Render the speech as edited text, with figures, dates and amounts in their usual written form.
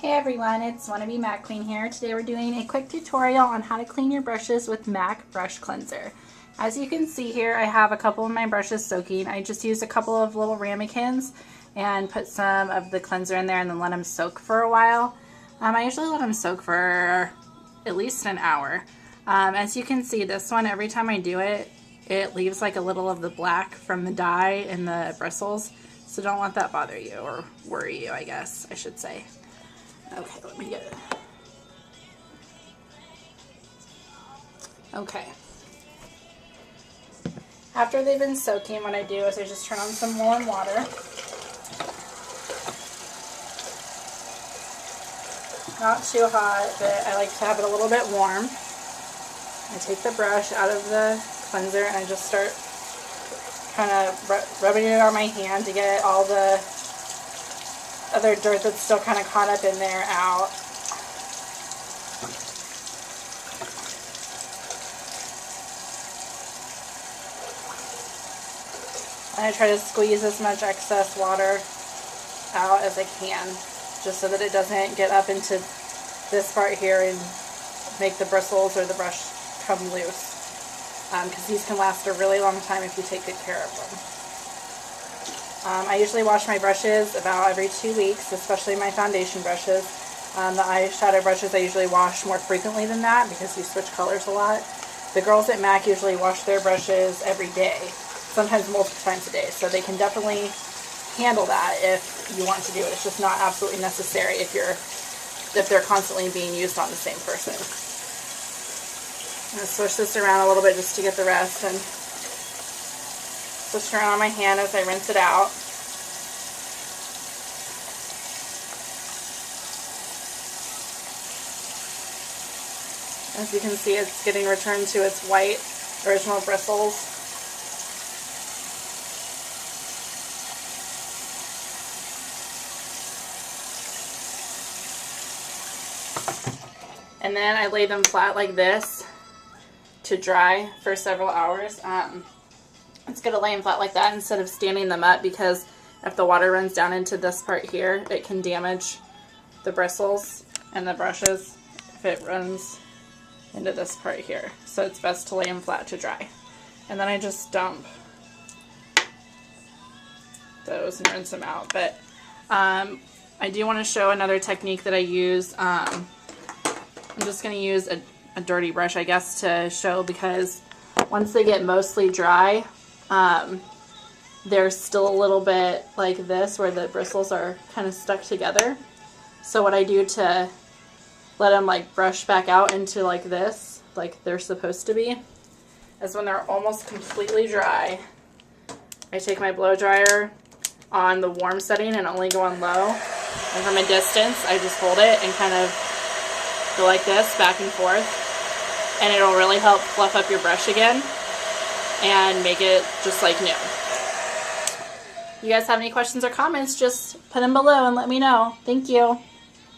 Hey everyone, it's Wannabe Mac Queen here. Today we're doing a quick tutorial on how to clean your brushes with MAC Brush Cleanser. As you can see here, I have a couple of my brushes soaking. I just used a couple of little ramekins and put some of the cleanser in there and then let them soak for a while. I usually let them soak for at least an hour. As you can see, this one, every time I do it, it leaves like a little of the black from the dye in the bristles. So don't let that bother you or worry you, I guess I should say. Okay, let me get it. Okay. After they've been soaking, what I do is I just turn on some warm water. Not too hot, but I like to have it a little bit warm. I take the brush out of the cleanser and I just start kind of rubbing it on my hand to get all the other dirt that's still kind of caught up in there out. And I try to squeeze as much excess water out as I can, just so that it doesn't get up into this part here and make the bristles or the brush come loose, because these can last a really long time if you take good care of them. I usually wash my brushes about every 2 weeks, especially my foundation brushes. The eyeshadow brushes I usually wash more frequently than that because you switch colors a lot. The girls at MAC usually wash their brushes every day, sometimes multiple times a day, so they can definitely handle that if you want to do it. It's just not absolutely necessary if they're constantly being used on the same person. I'm going to switch this around a little bit just to get the rest, and switch around on my hand as I rinse it out. As you can see, it's getting returned to its white original bristles. And then I lay them flat like this to dry for several hours. It's good to lay them flat like that instead of standing them up, because if the water runs down into this part here, it can damage the bristles and the brushes if it runs into this part here. So it's best to lay them flat to dry. And then I just dump those and rinse them out. But I do want to show another technique that I use. I'm just going to use a dirty brush, I guess, to show, because once they get mostly dry, they're still a little bit like this where the bristles are kind of stuck together. So what I do to let them like brush back out into like this, like they're supposed to be, is when they're almost completely dry, I take my blow dryer on the warm setting and only go on low, and from a distance I just hold it and kind of go like this back and forth, and it'll really help fluff up your brush again and make it just like new. If you guys have any questions or comments, just put them below and let me know. Thank you.